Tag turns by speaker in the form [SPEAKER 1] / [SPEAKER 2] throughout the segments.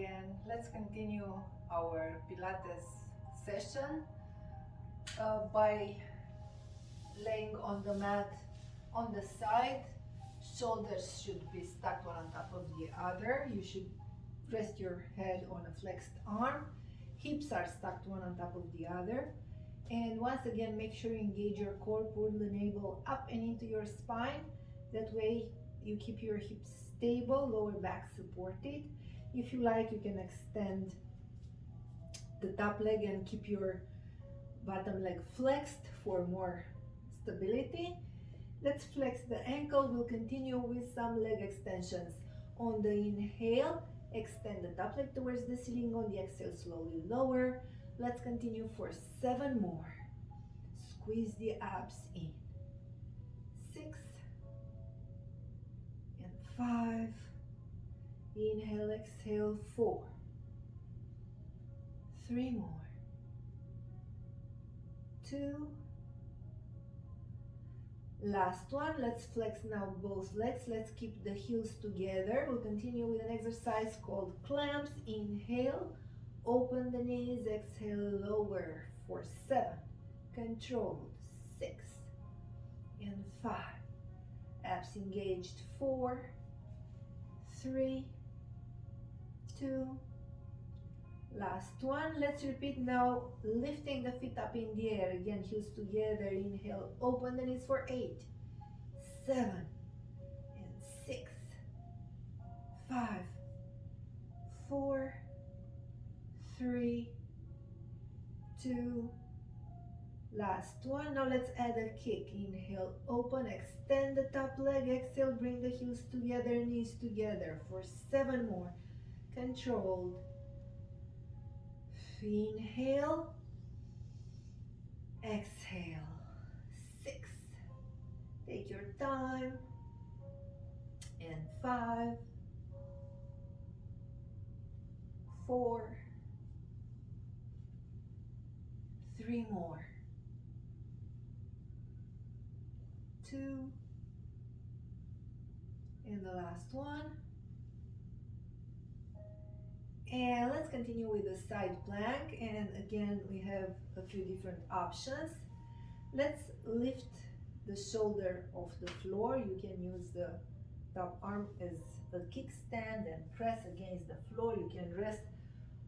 [SPEAKER 1] again. Let's continue our Pilates session by laying on the mat on the side. Shoulders should be stacked one on top of the other. You should rest your head on a flexed arm. Hips are stacked one on top of the other. And once again, make sure you engage your core, pull the navel up and into your spine. That way you keep your hips stable, lower back supported. If you like, you can extend the top leg and keep your bottom leg flexed for more stability. Let's flex the ankle. We'll continue with some leg extensions. On the inhale, extend the top leg towards the ceiling. On the exhale, slowly lower. Let's continue for 7 more. Squeeze the abs in. 6 and 5. Inhale, exhale, 4. 3 more. 2. Last one. Let's flex now both legs. Let's keep the heels together. We'll continue with an exercise called clamps. Inhale, open the knees, exhale, lower for 7. Controlled, 6 and 5. Abs engaged, 4, 3, 2. Last one. Let's repeat now, lifting the feet up in the air. Again, heels together. Inhale, open the knees for 8, 7, and 6, 5, 4, 3, 2. Last one. Now let's add a kick. Inhale, open, extend the top leg. Exhale, bring the heels together, knees together for 7 more. Controlled. Inhale, exhale, 6. Take your time. And 5, 4, 3 more. 2, and the last one. And let's continue with the side plank. And again, we have a few different options. Let's lift the shoulder off the floor. You can use the top arm as a kickstand and press against the floor. You can rest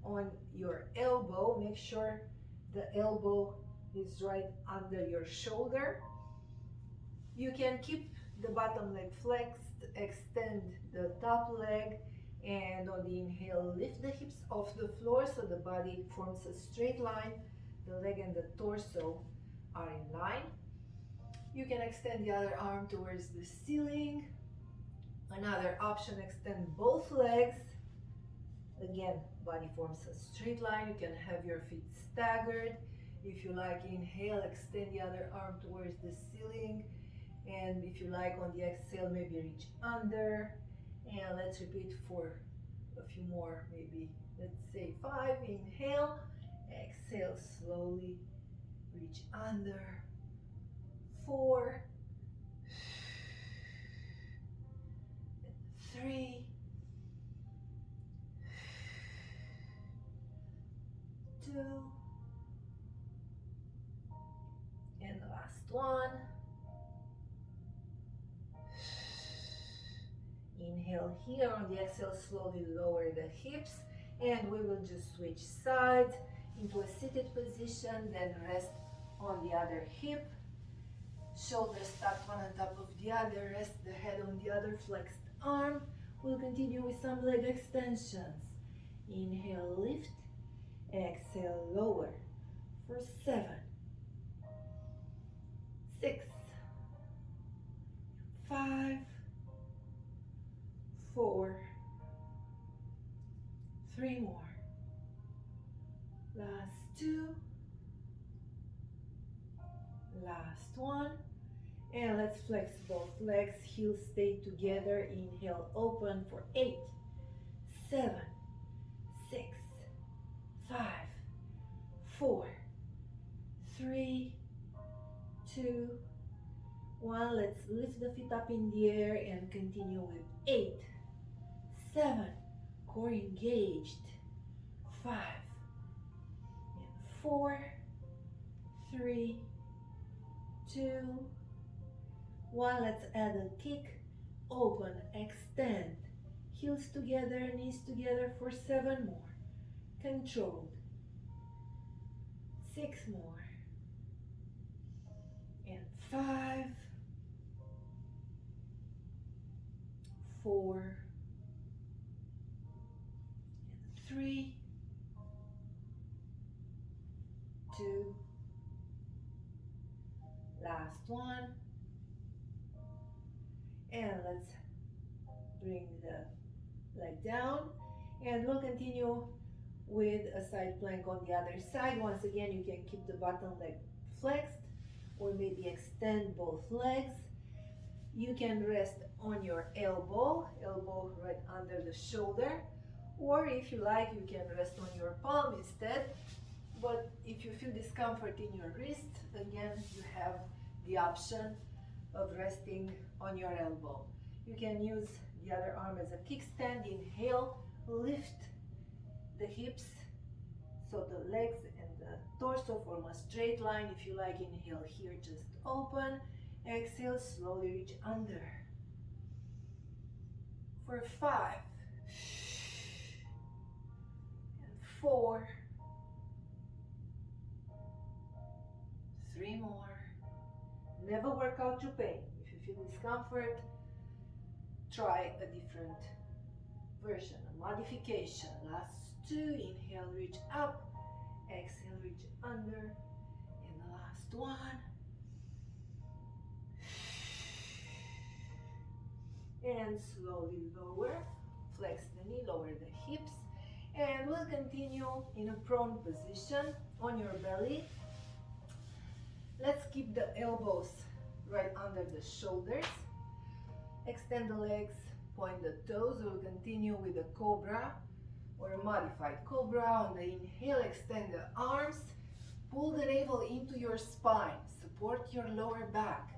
[SPEAKER 1] on your elbow. Make sure the elbow is right under your shoulder. You can keep the bottom leg flexed, extend the top leg, and on the inhale, lift the hips off the floor so the body forms a straight line. The leg and the torso are in line. You can extend the other arm towards the ceiling. Another option, extend both legs. Again, body forms a straight line. You can have your feet staggered. If you like, inhale, extend the other arm towards the ceiling. And if you like, on the exhale, maybe reach under. And let's repeat for a few more, maybe let's say 5. Inhale, exhale, slowly reach under. 4, 3, 2, and the last one. Inhale here. On the exhale, slowly lower the hips, and we will just switch sides into a seated position, then rest on the other hip. Shoulders stacked one on top of the other. Rest the head on the other flexed arm. We'll continue with some leg extensions. Inhale, lift. Exhale, lower for 7, 6, 5, 4, 3 more. Last 2. Last one. And let's flex both legs. Heels stay together. Inhale, open for 8, 7, 6, 5, 4, 3, 2, 1. Let's lift the feet up in the air and continue with 8, 7. core engaged. 5 and 4, 3, 2, 1. Let's add a kick. Open, extend. Heels together, knees together for 7 more. Controlled. 6 more. And 5, 4, and 3, 2, last one. And let's bring the leg down. And we'll continue with a side plank on the other side. Once again, you can keep the bottom leg flexed or maybe extend both legs. You can rest on your elbow right under the shoulder, or if you like, you can rest on your palm instead. But if you feel discomfort in your wrist, again, you have the option of resting on your elbow. You can use the other arm as a kickstand. Inhale, lift the hips so the legs and the torso form a straight line. If you like, inhale here, just open. Exhale, slowly reach under. For 5 and 4, 3 more. Never work out to pain. If you feel discomfort, try a different version, a modification. Last 2, inhale, reach up. Exhale, reach under. And the last 1. And slowly lower, flex the knee, lower the hips, and we'll continue in a prone position on your belly. Let's keep the elbows right under the shoulders. Extend the legs, point the toes. We'll continue with a cobra or a modified cobra. On the inhale, extend the arms, pull the navel into your spine, support your lower back.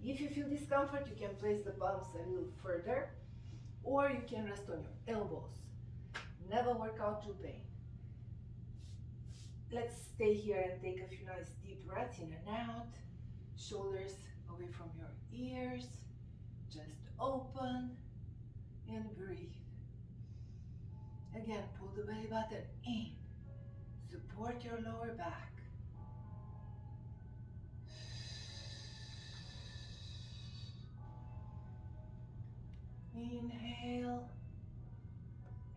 [SPEAKER 1] If you feel discomfort, you can place the palms a little further, or you can rest on your elbows. Never work out to pain. Let's stay here and take a few nice deep breaths in and out. Shoulders away from your ears. Just open and breathe. Again, pull the belly button in. Support your lower back. Inhale,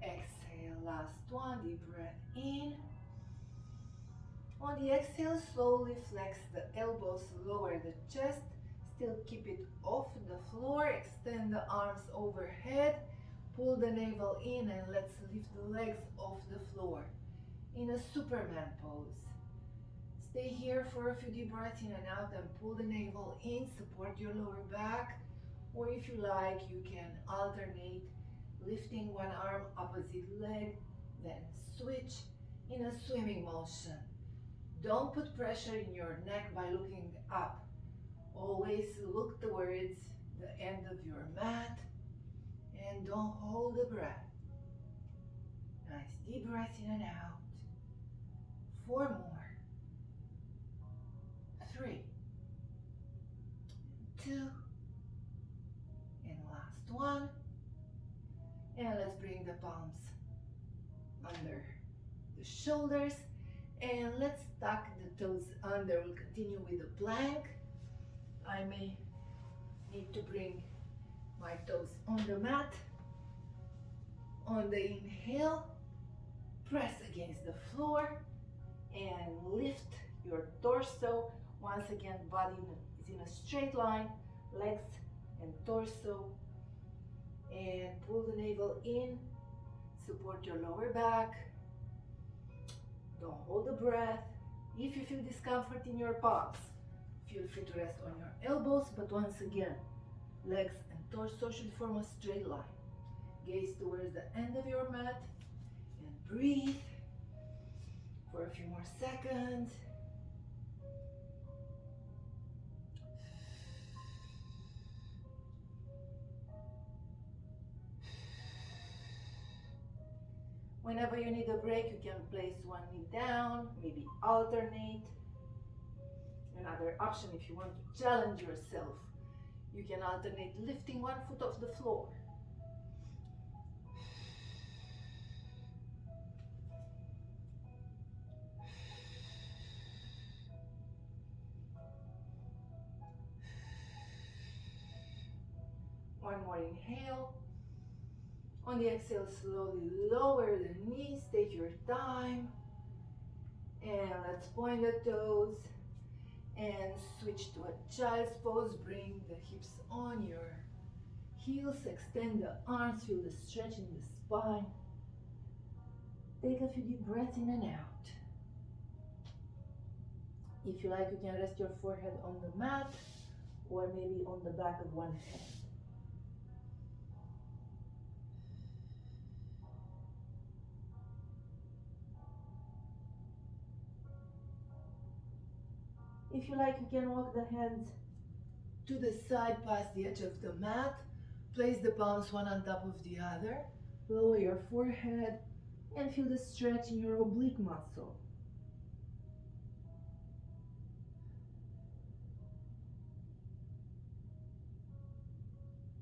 [SPEAKER 1] exhale, last one, deep breath in. On the exhale, slowly flex the elbows, lower the chest, still keep it off the floor, extend the arms overhead, pull the navel in, and let's lift the legs off the floor in a Superman pose. Stay here for a few deep breaths in and out and pull the navel in, support your lower back. Or if you like, you can alternate, lifting one arm, opposite leg, then switch in a swimming motion. Don't put pressure in your neck by looking up. Always look towards the end of your mat and don't hold the breath. Nice deep breath in and out. 4 more. 3, 2, and last 1. And let's bring the palms under the shoulders and let's tuck the toes under. We'll continue with the plank. I may need to bring my toes on the mat. On the inhale, press against the floor and lift your torso. Once again, body is in a straight line, legs and torso, and pull the navel in, support your lower back. Don't hold the breath. If you feel discomfort in your palms, feel free to rest on your elbows, but once again, legs and torso should form a straight line. Gaze towards the end of your mat and breathe for a few more seconds. Whenever you need a break, you can place one knee down, maybe alternate. Another option, if you want to challenge yourself, you can alternate lifting one foot off the floor. One more inhale. On the exhale, slowly lower the knees, take your time. And let's point the toes and switch to a child's pose. Bring the hips on your heels, extend the arms, feel the stretch in the spine. Take a few deep breaths in and out. If you like, you can rest your forehead on the mat or maybe on the back of one hand. If you like, you can walk the hands to the side past the edge of the mat. Place the palms one on top of the other. Lower your forehead and feel the stretch in your oblique muscle.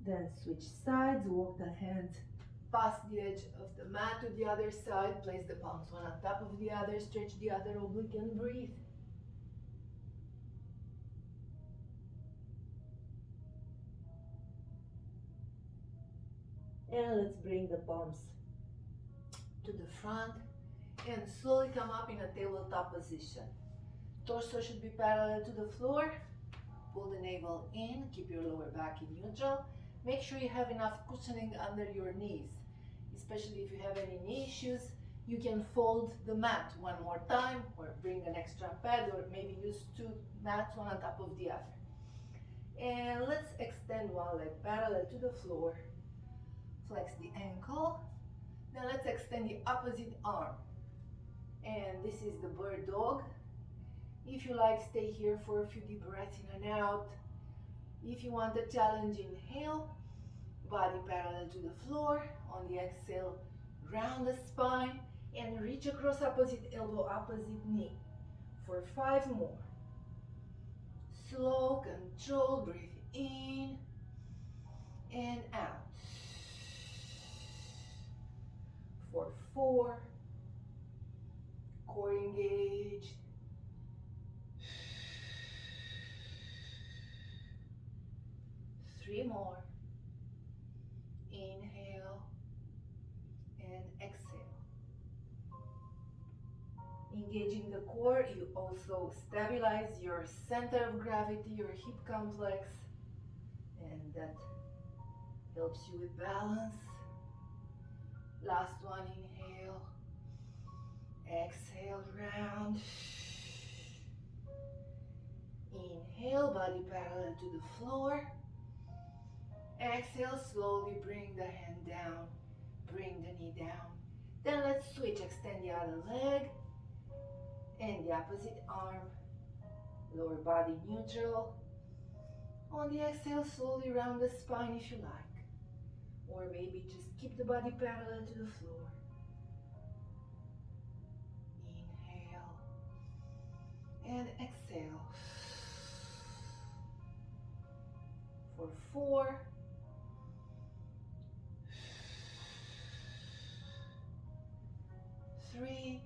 [SPEAKER 1] Then switch sides, walk the hands past the edge of the mat to the other side. Place the palms one on top of the other. Stretch the other oblique and breathe. And let's bring the palms to the front and slowly come up in a tabletop position. Torso should be parallel to the floor. Pull the navel in, keep your lower back in neutral. Make sure you have enough cushioning under your knees. Especially if you have any knee issues, you can fold the mat one more time or bring an extra pad or maybe use two mats one on top of the other. And let's extend one leg parallel to the floor. Flex the ankle. Then let's extend the opposite arm. And this is the bird dog. If you like, stay here for a few deep breaths in and out. If you want a challenge, inhale, body parallel to the floor. On the exhale, round the spine and reach across opposite elbow, opposite knee for 5 more. Slow, controlled, breathe in and out. For 4, core engaged. 3 more. Inhale and exhale. Engaging the core, you also stabilize your center of gravity, your hip complex, and that helps you with balance. Last one, inhale, exhale, round. Inhale, body parallel to the floor. Exhale, slowly bring the hand down, bring the knee down. Then let's switch, extend the other leg and the opposite arm. Lower body neutral. On the exhale, slowly round the spine if you like. Or maybe just keep the body parallel to the floor. Inhale and exhale. For 4, 3,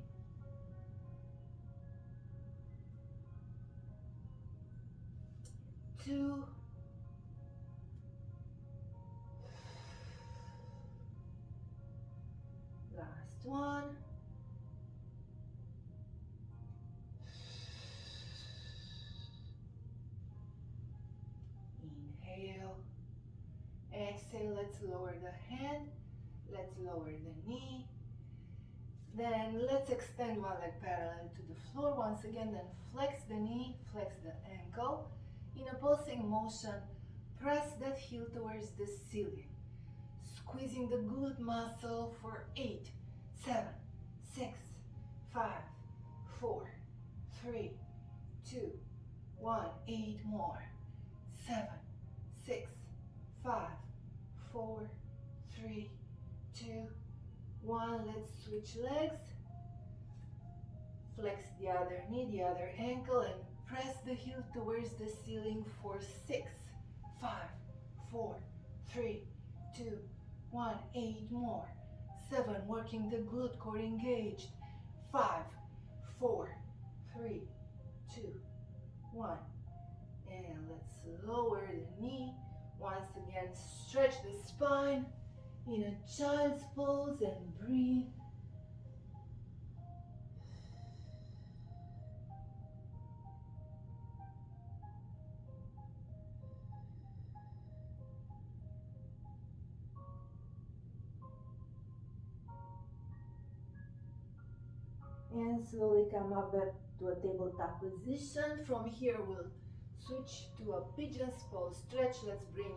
[SPEAKER 1] 2, last one. Inhale, exhale, let's lower the head, let's lower the knee. Then let's extend one leg parallel to the floor once again, then flex the knee, flex the ankle. In a pulsing motion, press that heel towards the ceiling, squeezing the glute muscle for 8, 7, 6, 5, 4, 3, 2, 1, 8 more. 7, 6, 5, 4, 3, 2, 1. Let's let's switch legs. Flex the other knee, the other ankle, and press the heel towards the ceiling for 6, 5, 4, 3, 2, 1, 8 more. 7, working the glute core engaged. 5, 4, 3, 2, 1. And let's lower the knee. Once again, stretch the spine in a child's pose and breathe. And slowly come up back to a tabletop position. From here we'll switch to a pigeon's pose stretch. Let's bring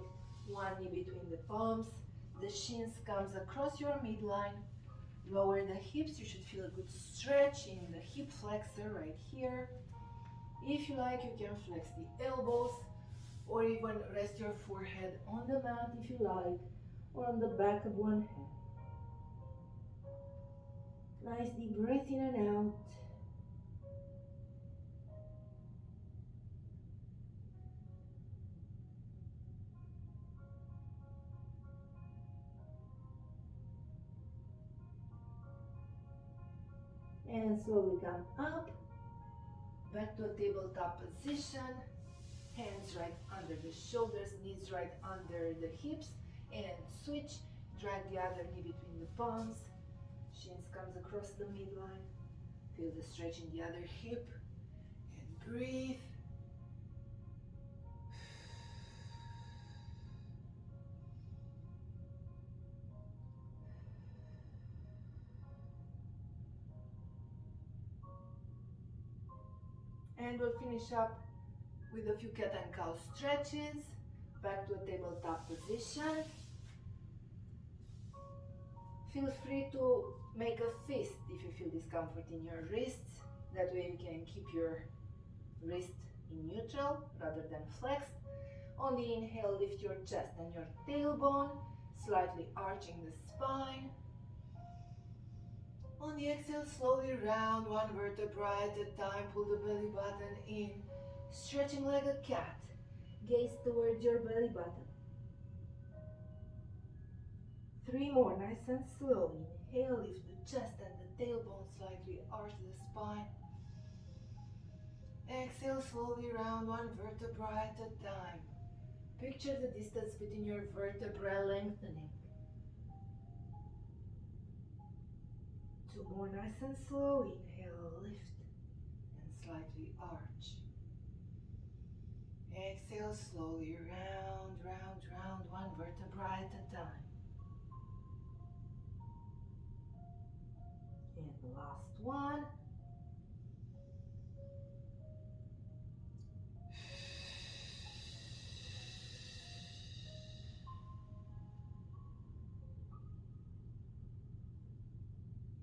[SPEAKER 1] one knee between the palms. The shins comes across your midline. Lower the hips. You should feel a good stretch in the hip flexor right here. If you like, you can flex the elbows or even rest your forehead on the mat if you like, or on the back of one hand. Nice deep breath in and out. And slowly come up, back to a tabletop position. Hands right under the shoulders, knees right under the hips, and switch. Drag the other knee between the palms. Shins comes across the midline. Feel the stretch in the other hip, and breathe. And we'll finish up with a few cat and cow stretches. Back to a tabletop position. Feel free to make a fist if you feel discomfort in your wrists. That way you can keep your wrist in neutral rather than flexed. On the inhale, lift your chest and your tailbone, slightly arching the spine. On the exhale, slowly round one vertebra at a time. Pull the belly button in, stretching like a cat. Gaze towards your belly button. 3 more, nice and slow. Inhale, lift the chest and the tailbone, slightly arch the spine. Exhale, slowly round one vertebra at a time. Picture the distance between your vertebrae lengthening. 2 more, nice and slow. Inhale, lift and slightly arch. Exhale, slowly round, round, round, one vertebra at a time. And the last one.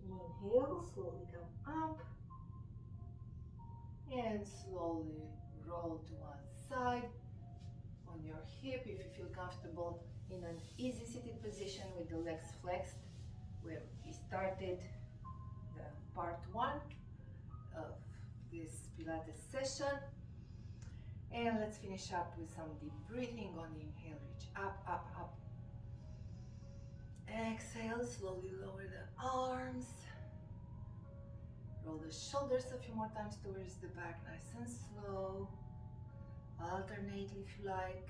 [SPEAKER 1] Inhale, slowly come up. And slowly roll to one side on your hip if you feel comfortable in an easy seated position with the legs flexed, where we started the part 1 of this Pilates session. And let's finish up with some deep breathing. On the inhale, reach up, up, up. Exhale, slowly lower the arms. Roll the shoulders a few more times towards the back, nice and slow. Alternate if you like.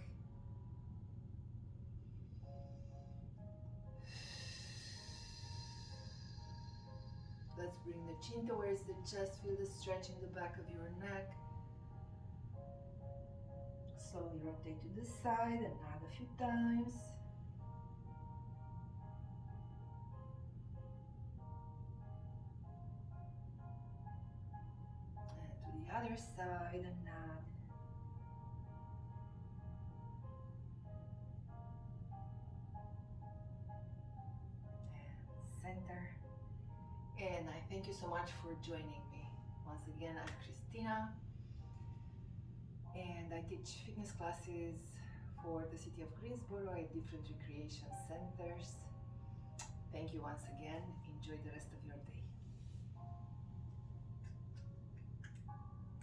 [SPEAKER 1] Let's bring the chin towards the chest. Feel the stretch in the back of your neck. Slowly rotate to the side and nod a few times. And to the other side and nod. And center. And I thank you so much for joining me. Once again, I'm Christina, and I teach fitness classes for the city of Greensboro at different recreation centers. Thank you once again. enjoy the rest of